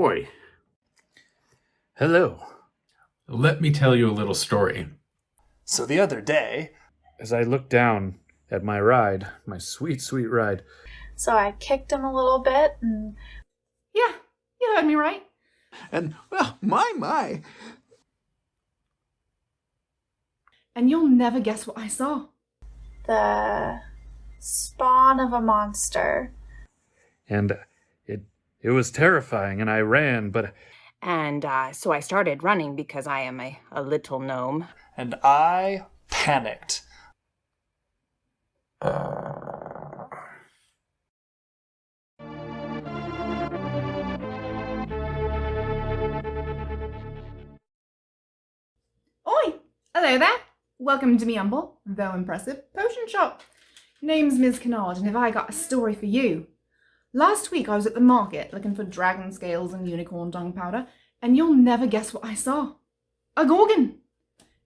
Oi. Hello. Let me tell you a little story. So the other day, As I looked down at my ride, my sweet, sweet ride, So I kicked him a little bit and Yeah, you heard me right. And, well, my. And you'll never guess what I saw. the spawn of a monster. and it was terrifying, and I ran, but And so I started running because I am a little gnome. and I panicked. Oi! Hello there. Welcome to me humble, though impressive, potion shop. Name's Ms. Canard, and have I got a story for you. Last week I was at the market looking for dragon scales and unicorn dung powder, and you'll never guess what I saw. A gorgon!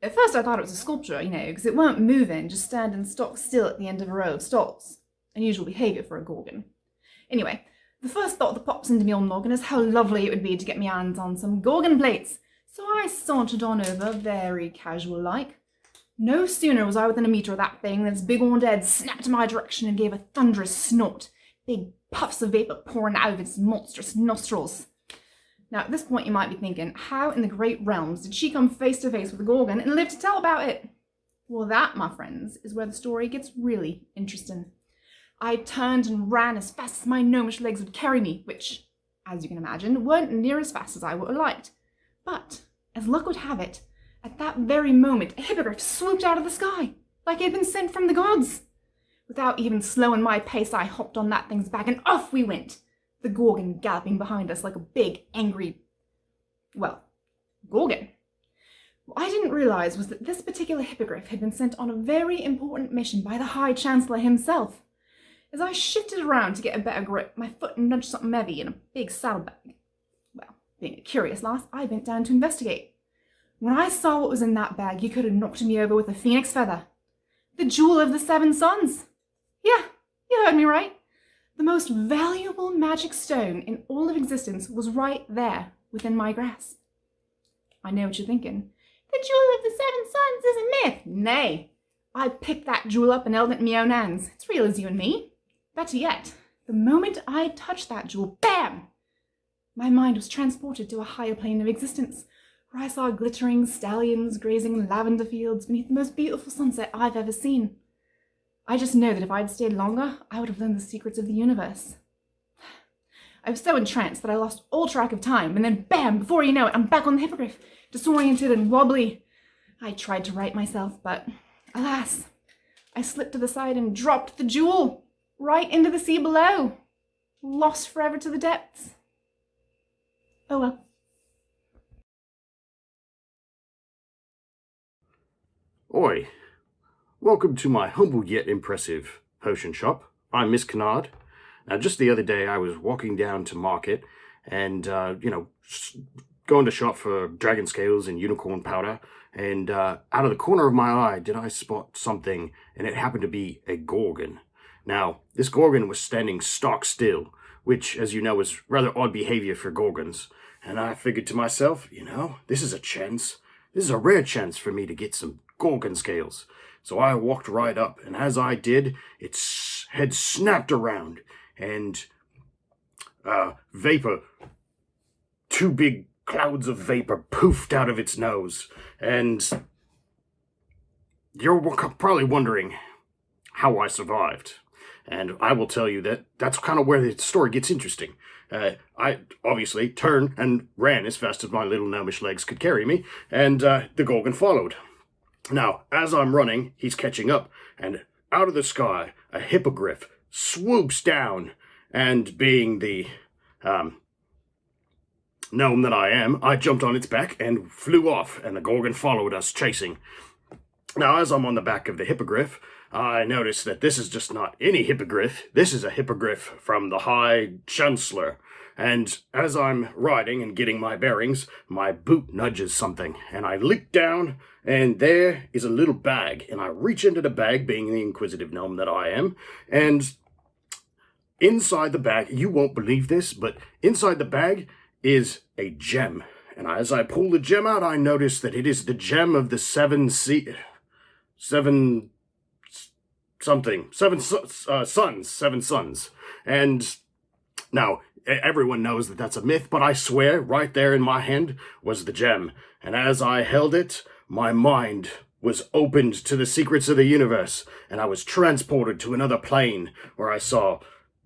At first I thought it was a sculpture, because it weren't moving, just standing stock still at the end of a row of stalls. Unusual behaviour for a gorgon. Anyway, the first thought that pops into me old noggin is how lovely it would be to get my hands on some gorgon plates. So I sauntered on over, very casual-like. No sooner was I within a metre of that thing than its big horned head snapped in my direction and gave a thunderous snort, big puffs of vapour pouring out of its monstrous nostrils. Now, at this point you might be thinking, how in the great realms did she come face to face with a gorgon and live to tell about it? Well, that, my friends, is where the story gets really interesting. I turned and ran as fast as my gnomish legs would carry me, which, as you can imagine, weren't near as fast as I would have liked. But, as luck would have it, at that very moment, a hippogriff swooped out of the sky, like it had been sent from the gods. Without even slowing my pace, I hopped on that thing's back and off we went, the gorgon galloping behind us like a big, angry, gorgon. What I didn't realise was that this particular hippogriff had been sent on a very important mission by the High Chancellor himself. As I shifted around to get a better grip, my foot nudged something heavy in a big saddlebag. Well, being a curious lass, I bent down to investigate. When I saw what was in that bag, you could have knocked me over with a phoenix feather. The jewel of the 7 suns. Yeah, you heard me right. The most valuable magic stone in all of existence was right there, within my grasp. I know what you're thinking. The jewel of the 7 suns is a myth. Nay, I picked that jewel up and held it in my own hands. It's real as you and me. Better yet, the moment I touched that jewel, bam! My mind was transported to a higher plane of existence, where I saw glittering stallions grazing lavender fields beneath the most beautiful sunset I've ever seen. I just know that if I'd stayed longer, I would have learned the secrets of the universe. I was so entranced that I lost all track of time, and then bam, before you know it, I'm back on the hippogriff, disoriented and wobbly. I tried to right myself, but alas, I slipped to the side and dropped the jewel right into the sea below, lost forever to the depths. Oh well. oi. Welcome to my humble yet impressive potion shop. I'm Miss Canard. Now, just the other day, I was walking down to market and, going to shop for dragon scales and unicorn powder, and out of the corner of my eye did I spot something, and it happened to be a gorgon. Now, this gorgon was standing stock still, which, as you know, is rather odd behavior for gorgons, and I figured to myself, this is a chance. This is a rare chance for me to get some gorgon scales. So I walked right up, and as I did, its head snapped around, and vapor, 2 big clouds of vapor poofed out of its nose. And you're probably wondering how I survived. And I will tell you that that's kind of where the story gets interesting. I obviously turned and ran as fast as my little gnomish legs could carry me, and the gorgon followed. Now, as I'm running, he's catching up, and out of the sky, a hippogriff swoops down, and being the gnome that I am, I jumped on its back and flew off, and the gorgon followed us, chasing. Now, as I'm on the back of the hippogriff, I notice that this is just not any hippogriff. This is a hippogriff from the High Chancellor. And as I'm riding and getting my bearings, my boot nudges something, and I leap down, and there is a little bag, and I reach into the bag, being the inquisitive gnome that I am, and inside the bag, you won't believe this, but inside the bag is a gem. And as I pull the gem out, I notice that it is the gem of the seven sons. And now, everyone knows that that's a myth, but I swear, right there in my hand was the gem. And as I held it, my mind was opened to the secrets of the universe, and I was transported to another plane where I saw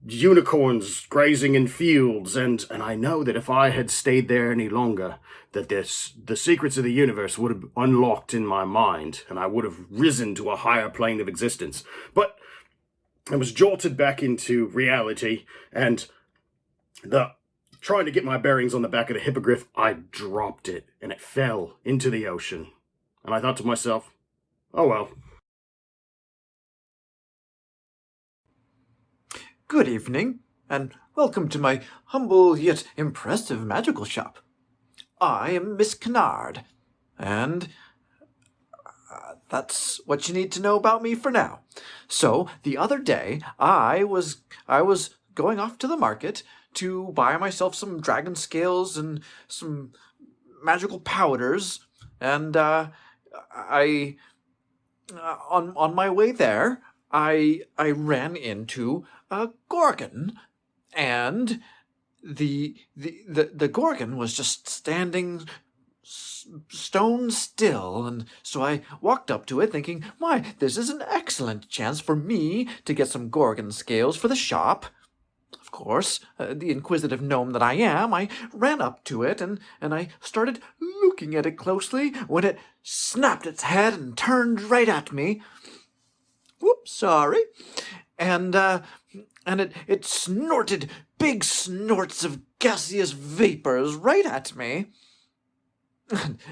unicorns grazing in fields, and I know that if I had stayed there any longer, that the secrets of the universe would have unlocked in my mind, and I would have risen to a higher plane of existence. But I was jolted back into reality, and trying to get my bearings on the back of the hippogriff, I dropped it, and it fell into the ocean. And I thought to myself, oh well. Good evening, and welcome to my humble yet impressive magical shop. I am Miss Canard, and that's what you need to know about me for now. So, the other day, I was going off to the market to buy myself some dragon scales and some magical powders, and on my way there, I ran into a gorgon, and the gorgon was just standing stone still, and so I walked up to it thinking, why, this is an excellent chance for me to get some gorgon scales for the shop. Of course, the inquisitive gnome that I am, I ran up to it, and I started looking at it closely when it snapped its head and turned right at me. Whoops, sorry. And it snorted big snorts of gaseous vapors right at me.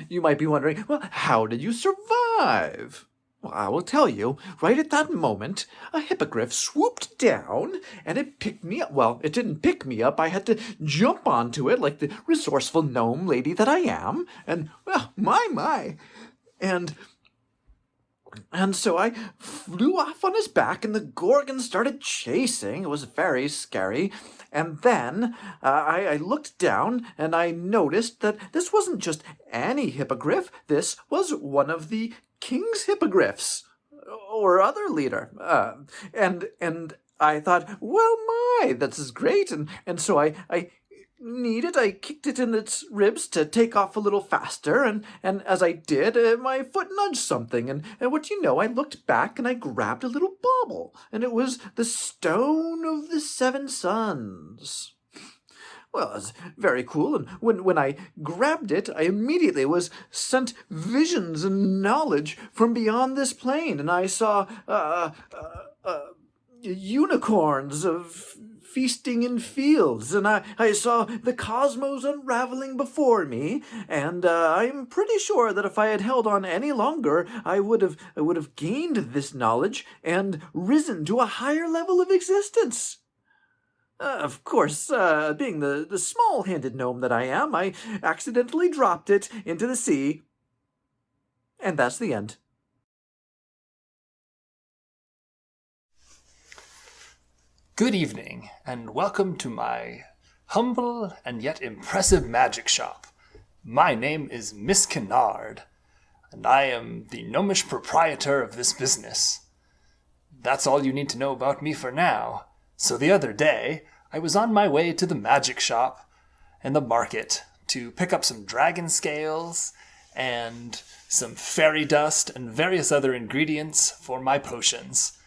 You might be wondering, well, how did you survive? Well, I will tell you, right at that moment, a hippogriff swooped down, and it picked me up. Well, it didn't pick me up. I had to jump onto it like the resourceful gnome lady that I am, and, well, my. And so I flew off on his back, and the gorgon started chasing. It was very scary. And then I looked down, and I noticed that this wasn't just any hippogriff. This was one of the king's hippogriffs, or other leader. And I thought, well, this is great. And so I kicked it in its ribs to take off a little faster, and as I did, my foot nudged something, and what you know, I looked back and I grabbed a little bauble, and it was the stone of the 7 sons. Well, it was very cool, and when I grabbed it, I immediately was sent visions and knowledge from beyond this plane, and I saw unicorns of feasting in fields, and I saw the cosmos unraveling before me, and I'm pretty sure that if I had held on any longer, I would have gained this knowledge and risen to a higher level of existence. Of course, being the small-handed gnome that I am, I accidentally dropped it into the sea, and that's the end. Good evening, and welcome to my humble and yet impressive magic shop. My name is Miss Canard, and I am the gnomish proprietor of this business. That's all you need to know about me for now. So the other day, I was on my way to the magic shop and the market to pick up some dragon scales and some fairy dust and various other ingredients for my potions.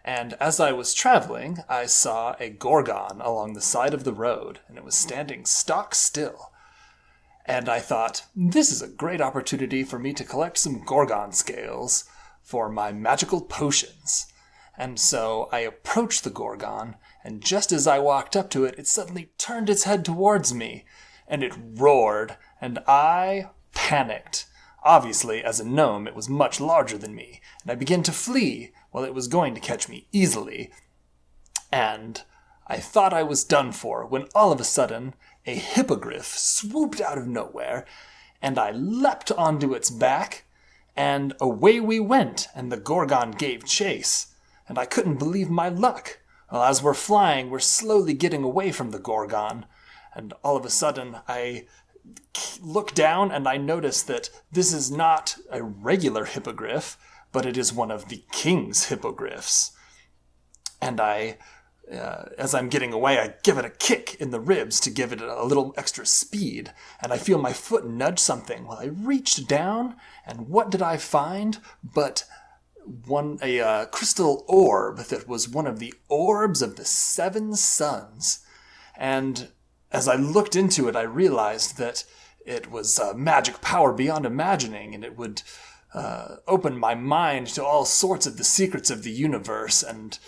And as I was traveling, I saw a gorgon along the side of the road, and it was standing stock still. And I thought, this is a great opportunity for me to collect some gorgon scales for my magical potions. And so I approached the gorgon, and just as I walked up to it, it suddenly turned its head towards me, and it roared, and I panicked. Obviously, as a gnome, it was much larger than me, and I began to flee. Well, it was going to catch me easily, and I thought I was done for when all of a sudden a hippogriff swooped out of nowhere, and I leapt onto its back, and away we went, and the gorgon gave chase, and I couldn't believe my luck. Well, as we're flying, we're slowly getting away from the gorgon, and all of a sudden I look down and I notice that this is not a regular hippogriff, but it is one of the king's hippogriffs. And as I'm getting away, I give it a kick in the ribs to give it a little extra speed, and I feel my foot nudge something. Well, I reached down, and what did I find but a crystal orb that was one of the orbs of the 7 suns. And as I looked into it, I realized that it was magic power beyond imagining, and it would open my mind to all sorts of the secrets of the universe, and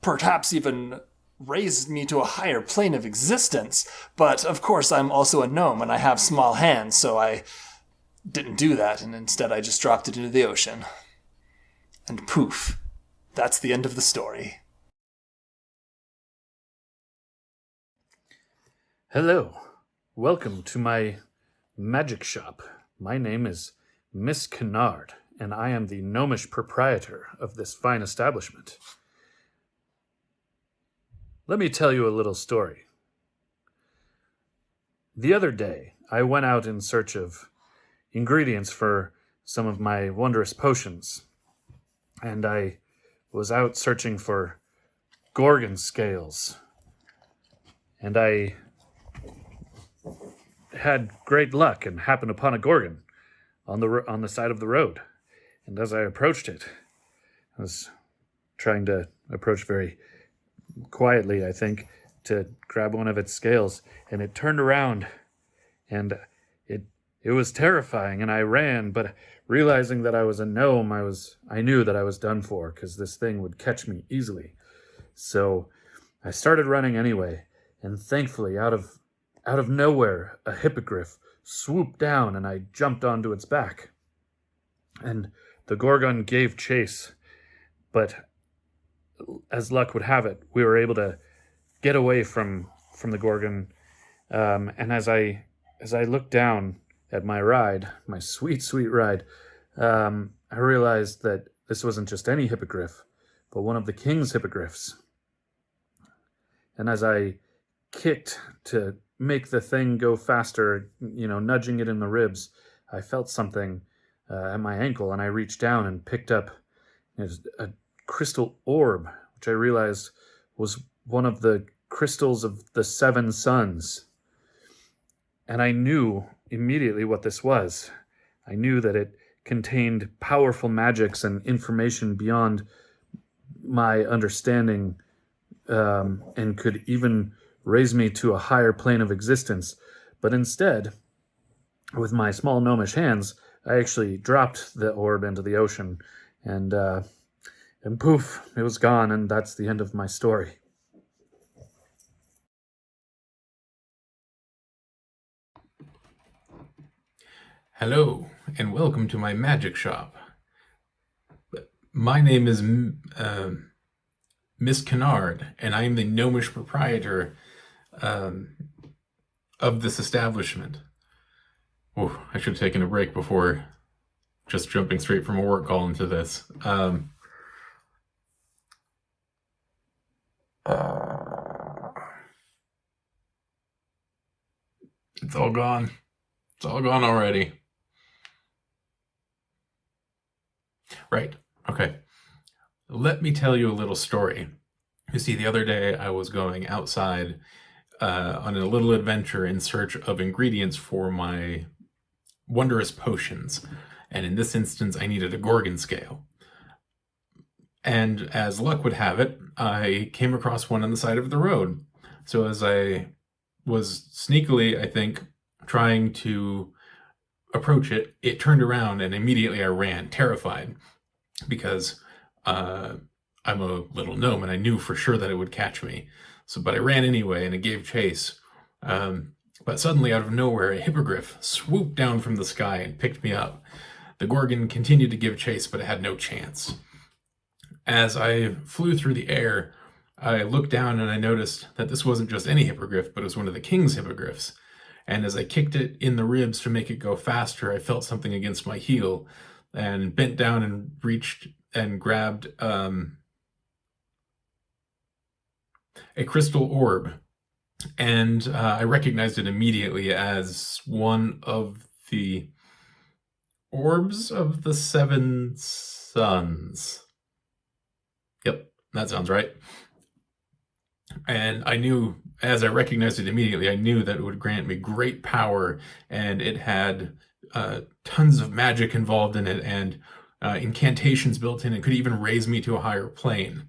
perhaps even raise me to a higher plane of existence. But of course, I'm also a gnome, and I have small hands, so I didn't do that, and instead I just dropped it into the ocean. And poof, that's the end of the story. Hello. Welcome to my magic shop. My name is Miss Canard, and I am the gnomish proprietor of this fine establishment. Let me tell you a little story. The other day, I went out in search of ingredients for some of my wondrous potions, and I was out searching for gorgon scales, and I had great luck and happened upon a gorgon on the side of the road. And as I approached it, I was trying to approach very quietly, I think, to grab one of its scales, and it turned around, and it was terrifying, and I ran, but realizing that I was a gnome, I knew that I was done for, because this thing would catch me easily. So I started running anyway, and thankfully, out of nowhere, a hippogriff swooped down, and I jumped onto its back. And the gorgon gave chase, but as luck would have it, we were able to get away from the gorgon. And as I looked down at my ride, my sweet, sweet ride, I realized that this wasn't just any hippogriff, but one of the king's hippogriffs. And as I kicked to make the thing go faster, nudging it in the ribs, I felt something at my ankle, and I reached down and picked up a crystal orb, which I realized was one of the crystals of the 7 suns. And I knew immediately what this was. I knew that it contained powerful magics and information beyond my understanding, and could even raise me to a higher plane of existence. But instead, with my small gnomish hands, I actually dropped the orb into the ocean, and poof, it was gone, and that's the end of my story. Hello, and welcome to my magic shop. My name is Miss Canard, and I am the gnomish proprietor of this establishment. Oh, I should have taken a break before just jumping straight from a work call into this. It's all gone. It's all gone already. Right. Okay. Let me tell you a little story. You see, the other day I was going outside on a little adventure in search of ingredients for my wondrous potions. And in this instance, I needed a gorgon scale. And as luck would have it, I came across one on the side of the road. So as I was sneakily, I think, trying to approach it, it turned around, and immediately I ran, terrified, because I'm a little gnome, and I knew for sure that it would catch me. But I ran anyway, and it gave chase. But suddenly, out of nowhere, a hippogriff swooped down from the sky and picked me up. The gorgon continued to give chase, but it had no chance. As I flew through the air, I looked down and I noticed that this wasn't just any hippogriff, but it was one of the king's hippogriffs. And as I kicked it in the ribs to make it go faster, I felt something against my heel and bent down and reached and grabbed a crystal orb and I recognized it immediately as one of the orbs of the seven suns. Yep, that sounds right. And I knew, as I recognized it immediately, I knew that it would grant me great power, and it had tons of magic involved in it, and incantations built in. It could even raise me to a higher plane.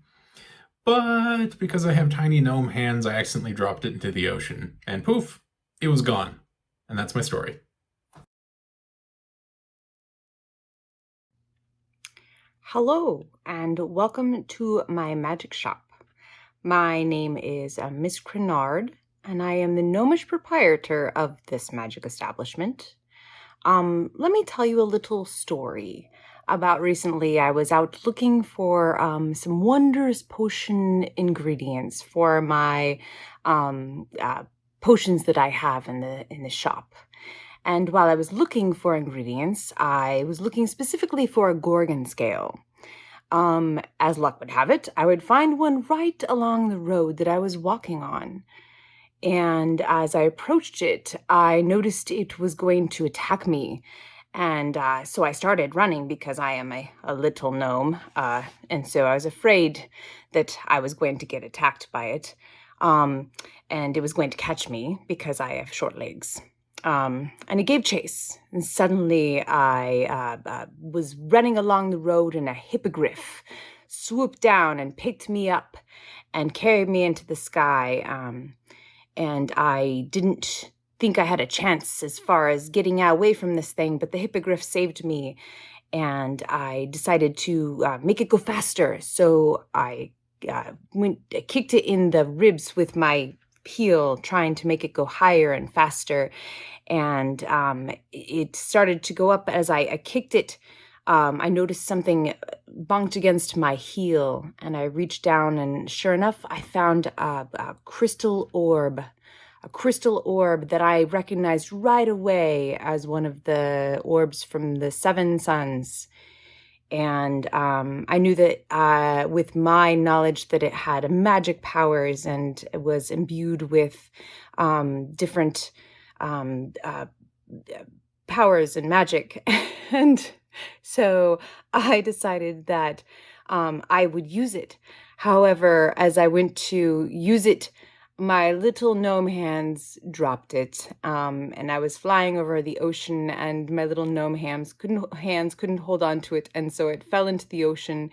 But because I have tiny gnome hands, I accidentally dropped it into the ocean, and poof, it was gone. And that's my story. Hello, and welcome to my magic shop. My name is Miss Canard, and I am the gnomish proprietor of this magic establishment. Let me tell you a little story about recently. I was out looking for some wondrous potion ingredients for my potions that I have in the shop. And while I was looking for ingredients, I was looking specifically for a Gorgon scale. As luck would have it, I would find one right along the road that I was walking on. And as I approached it, I noticed it was going to attack me. And so I started running because I am a little gnome. And so I was afraid that I was going to get attacked by it. And it was going to catch me because I have short legs. And it gave chase. And suddenly I was running along the road, and a hippogriff swooped down and picked me up and carried me into the sky. And I didn't think I had a chance as far as getting away from this thing, but the hippogriff saved me, and I decided to make it go faster. So I kicked it in the ribs with my heel, trying to make it go higher and faster. And it started to go up as I kicked it. I noticed something bonked against my heel, and I reached down, and sure enough, I found a crystal orb that I recognized right away as one of the orbs from the seven suns. And I knew that with my knowledge that it had magic powers, and it was imbued with different powers and magic. And so I decided that I would use it. However, as I went to use it, my little gnome hands dropped it, and I was flying over the ocean, and my little gnome hands couldn't hold on to it, and so it fell into the ocean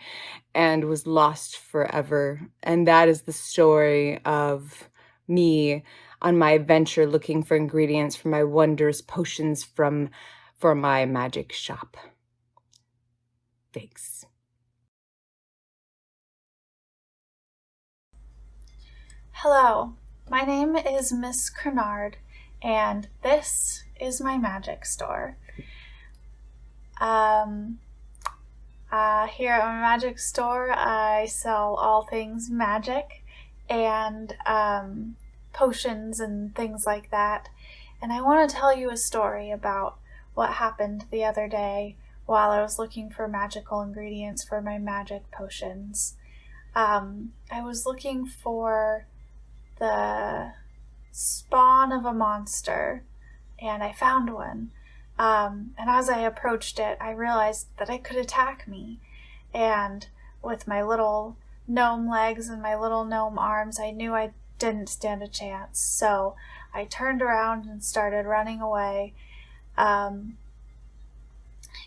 and was lost forever. And that is the story of me on my adventure looking for ingredients for my wondrous potions for my magic shop. Thanks. Hello, my name is Miss Canard, and this is my magic store. Here at my magic store, I sell all things magic and potions and things like that. And I want to tell you a story about what happened the other day while I was looking for magical ingredients for my magic potions. I was looking for the spawn of a monster, and I found one. And as I approached it, I realized that it could attack me. And with my little gnome legs and my little gnome arms, I knew I didn't stand a chance. So I turned around and started running away. And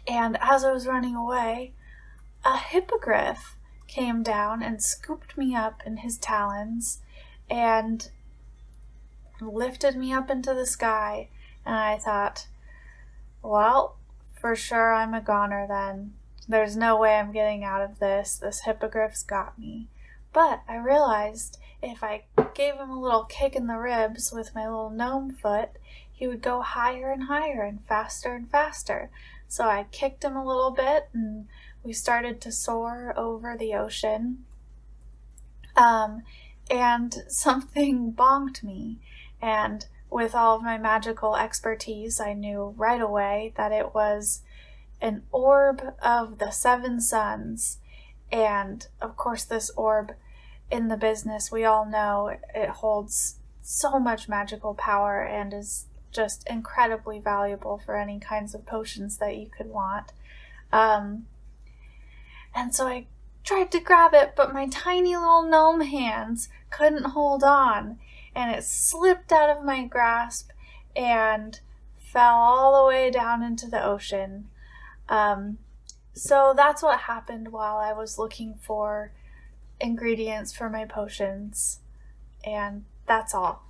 as I was running away, a hippogriff came down and scooped me up in his talons and lifted me up into the sky. And I thought, well, for sure I'm a goner then. There's no way I'm getting out of this. This hippogriff's got me. But I realized if I gave him a little kick in the ribs with my little gnome foot, he would go higher and higher and faster. So I kicked him a little bit, and we started to soar over the ocean. And something bonked me. And with all of my magical expertise, I knew right away that it was an orb of the seven suns. And of course, this orb, in the business, we all know it holds so much magical power and is just incredibly valuable for any kinds of potions that you could want. And so I tried to grab it, but my tiny little gnome hands couldn't hold on, and it slipped out of my grasp and fell all the way down into the ocean. So that's what happened while I was looking for ingredients for my potions, and that's all.